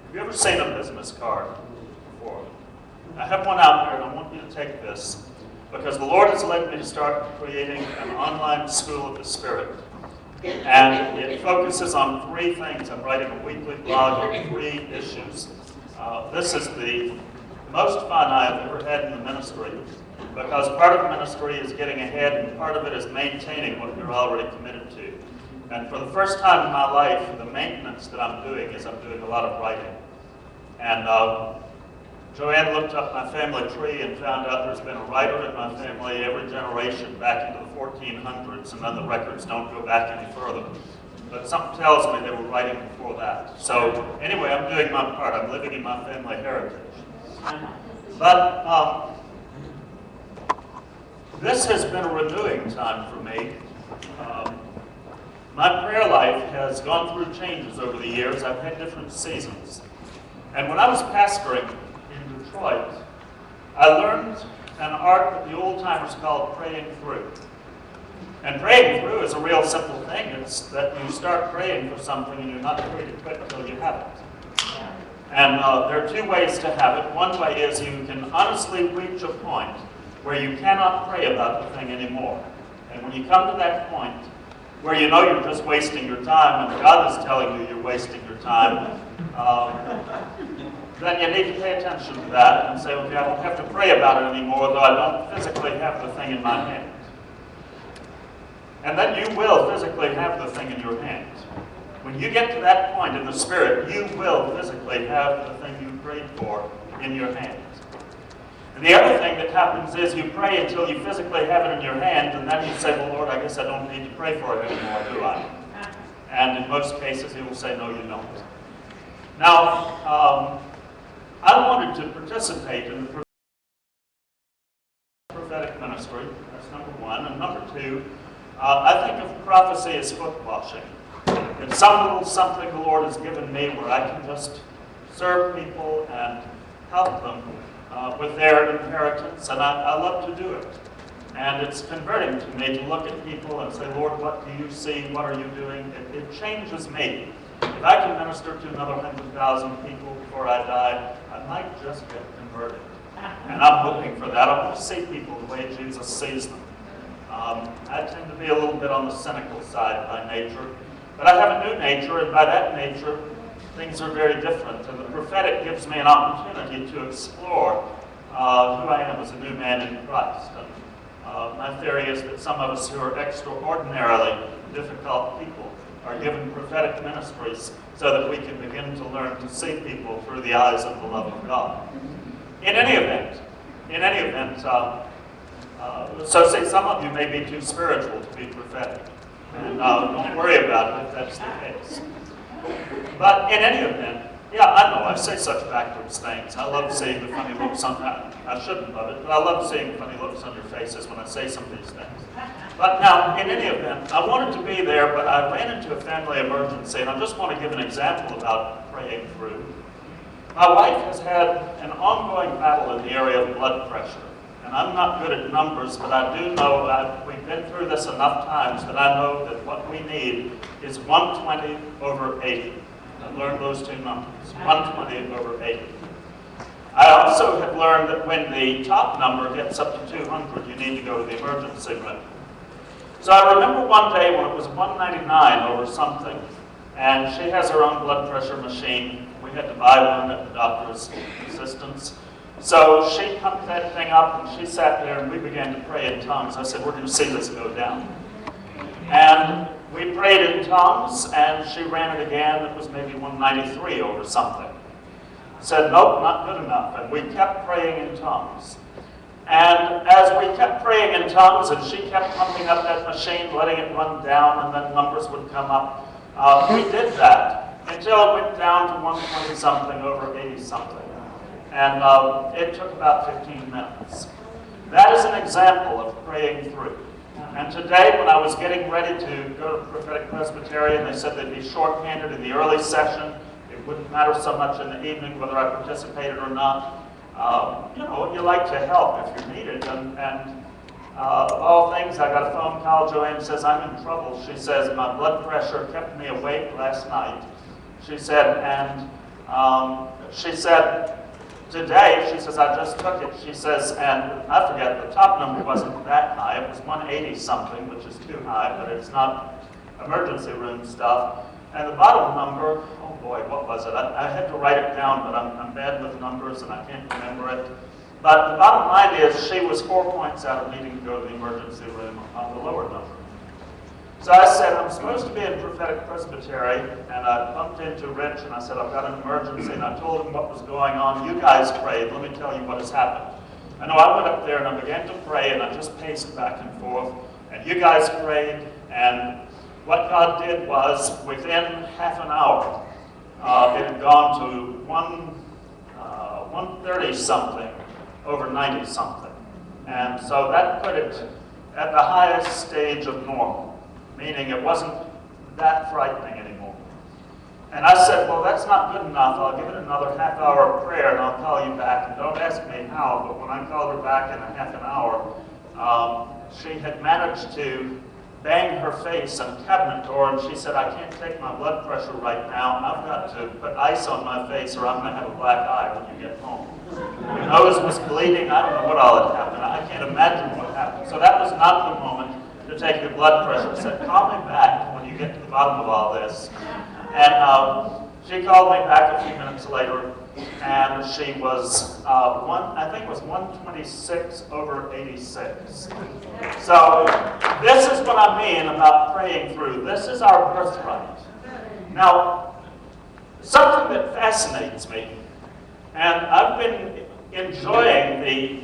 Have you ever seen a business card before? I have one out here, and I want you to take this, because the Lord has led me to start creating an online school of the Spirit. And it focuses on 3 things. I'm writing a weekly blog on 3 issues. This is the most fun I have ever had in the ministry, because part of the ministry is getting ahead, and part of it is maintaining what you're already committed to. And for the first time in my life, the maintenance that I'm doing is I'm doing a lot of writing. And Joanne looked up my family tree and found out there's been a writer in my family every generation back into the 1400s, and then the records don't go back any further. But something tells me they were writing before that. So anyway, I'm doing my part. I'm living in my family heritage. But this has been a renewing time for me. My prayer life has gone through changes over the years. I've had different seasons. And when I was pastoring in Detroit, I learned an art that the old-timers called praying through. And praying through is a real simple thing. It's that you start praying for something and you're not ready to quit until you have it. And there are 2 ways to have it. One way is you can honestly reach a point where you cannot pray about the thing anymore. And when you come to that point where you know you're just wasting your time and God is telling you you're wasting your time, then you need to pay attention to that and say, okay, I don't have to pray about it anymore, though I don't physically have the thing in my hand. And then you will physically have the thing in your hand. When you get to that point in the Spirit, you will physically have the thing you prayed for in your hand. And the other thing that happens is you pray until you physically have it in your hand, and then you say, well, Lord, I guess I don't need to pray for it anymore, do I? And in most cases, He will say, no, you don't. Now, I wanted to participate in the prophetic ministry. That's number 1. And number 2, I think of prophecy as foot washing. It's some little something the Lord has given me where I can just serve people and help them with their inheritance, and I love to do it. And it's converting to me to look at people and say, Lord, what do you see? What are you doing? It changes me. If I can minister to another 100,000 people before I die, I might just get converted. And I'm hoping for that. I want to see people the way Jesus sees them. I tend to be a little bit on the cynical side by nature, but I have a new nature, and by that nature, things are very different. And the prophetic gives me an opportunity to explore who I am as a new man in Christ. And my theory is that some of us who are extraordinarily difficult people are given prophetic ministries so that we can begin to learn to see people through the eyes of the love of God. In any event, so see, some of you may be too spiritual to be prophetic. And don't worry about it if that's the case. But in any event, yeah, I know, I say such backwards things. I love seeing the funny looks on that. I shouldn't love it, but I love seeing funny looks on your faces when I say some of these things. But now, in any event, I wanted to be there, but I ran into a family emergency, and I just want to give an example about praying through. My wife has had an ongoing battle in the area of blood pressure. And I'm not good at numbers, but I do know that we've been through this enough times that I know that what we need is 120 over 80. I've learned those 2 numbers, 120 over 80. I also have learned that when the top number gets up to 200, you need to go to the emergency room. So I remember one day when it was 199 over something, and she has her own blood pressure machine. We had to buy one at the doctor's assistance. So she pumped that thing up, and she sat there, and we began to pray in tongues. I said, we're going to see this go down. And we prayed in tongues, and she ran it again. It was maybe 193 over something. I said, nope, not good enough. And we kept praying in tongues. And as we kept praying in tongues, and she kept pumping up that machine, letting it run down, and then numbers would come up, we did that until it went down to 120-something over 80-something. And it took about 15 minutes. That is an example of praying through. And today, when I was getting ready to go to Prophetic Presbyterian, they said they'd be short-handed in the early session. It wouldn't matter so much in the evening whether I participated or not. You like to help if you're needed. And all things, I got a phone call. Joanne says, I'm in trouble. She says, my blood pressure kept me awake last night. She said, and She said, today, she says, I just took it. She says, and I forget, the top number wasn't that high. It was 180 something, which is too high, but it's not emergency room stuff. And the bottom number, oh boy, what was it? I had to write it down, but I'm bad with numbers and I can't remember it. But the bottom line is she was 4 points out of needing to go to the emergency room on the lower number. So I said, I'm supposed to be in prophetic presbytery, and I bumped into Rich and I said, I've got an emergency, and I told him what was going on. You guys prayed. Let me tell you what has happened. I know I went up there and I began to pray, and I just paced back and forth, and you guys prayed, and what God did was, within half an hour, it had gone to 130 something over 90 something. And so that put it at the highest stage of normal, meaning it wasn't that frightening anymore. And I said, well, that's not good enough. I'll give it another half hour of prayer and I'll call you back. And don't ask me how, but when I called her back in a half an hour, she had managed to bang her face on a cabinet door, and she said, I can't take my blood pressure right now. I've got to put ice on my face or I'm going to have a black eye when you get home. Your nose was bleeding. I don't know what all had happened. I can't imagine what happened. So that was not the moment to take your blood pressure. I said, call me back when you get to the bottom of all this. And she called me back a few minutes later, and she was, I think it was 126 over 86. So this is what I mean about praying through. This is our birthright. Now, something that fascinates me, and I've been enjoying the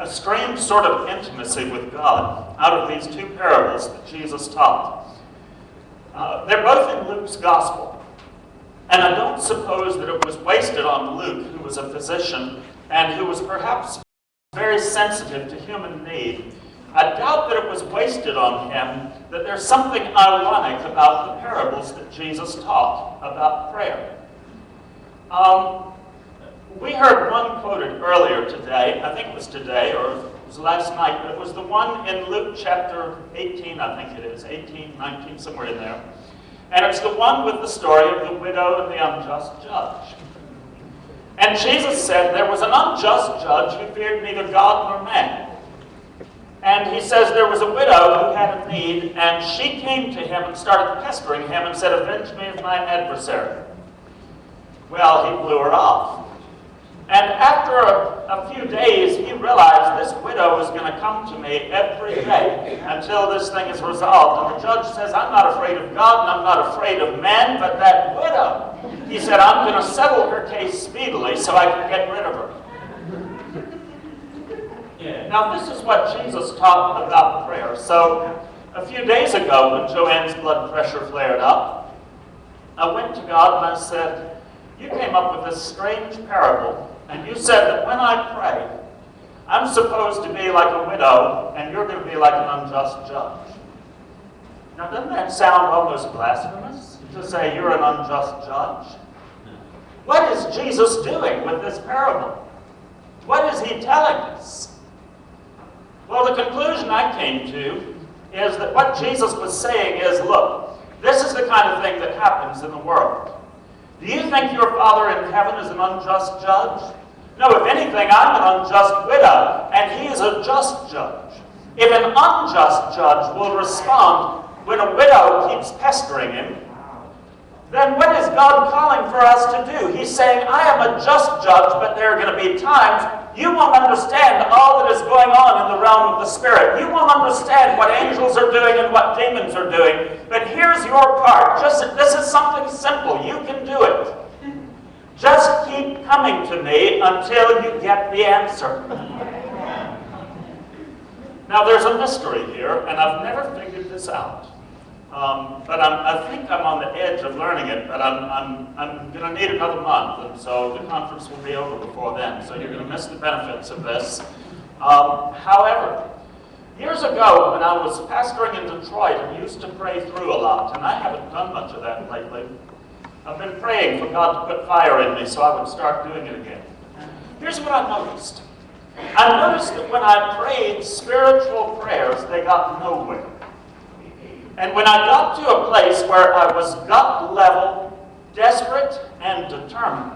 strange sort of intimacy with God out of these two parables that Jesus taught. They're both in Luke's gospel. And I don't suppose that it was wasted on Luke, who was a physician and who was perhaps very sensitive to human need. I doubt that it was wasted on him that there's something ironic about the parables that Jesus taught about prayer. We heard one quoted earlier today. I think it was today or it was last night, but it was the one in Luke chapter 18, I think it is, 18, 19, somewhere in there. And it's the one with the story of the widow and the unjust judge. And Jesus said there was an unjust judge who feared neither God nor man. And he says there was a widow who had a need, and she came to him and started pestering him and said, avenge me of my adversary. Well, he blew her off. And after a few days, he realized this widow is going to come to me every day until this thing is resolved. And the judge says, I'm not afraid of God and I'm not afraid of men, but that widow. He said, I'm going to settle her case speedily so I can get rid of her. Now, this is what Jesus taught about prayer. So, a few days ago, when Joanne's blood pressure flared up, I went to God and I said, you came up with this strange parable. And you said that when I pray, I'm supposed to be like a widow, and you're going to be like an unjust judge. Now, doesn't that sound almost blasphemous to say you're an unjust judge? What is Jesus doing with this parable? What is he telling us? Well, the conclusion I came to is that what Jesus was saying is, look, this is the kind of thing that happens in the world. Do you think your Father in heaven is an unjust judge? No, if anything, I'm an unjust widow, and he is a just judge. If an unjust judge will respond when a widow keeps pestering him, then what is God calling for us to do? He's saying, I am a just judge, but there are going to be times you won't understand all that is going on in the realm of the Spirit. You won't understand what angels are doing and what demons are doing. But here's your part. This is something simple. You can do it. Just keep coming to me until you get the answer. Now, there's a mystery here, and I've never figured this out. But I think I'm on the edge of learning it, but I'm going to need another month, and so the conference will be over before then, so you're going to miss the benefits of this. However, years ago when I was pastoring in Detroit, I used to pray through a lot, and I haven't done much of that lately. I've been praying for God to put fire in me so I would start doing it again. Here's what I noticed. I noticed that when I prayed spiritual prayers, they got nowhere. And when I got to a place where I was gut level, desperate, and determined,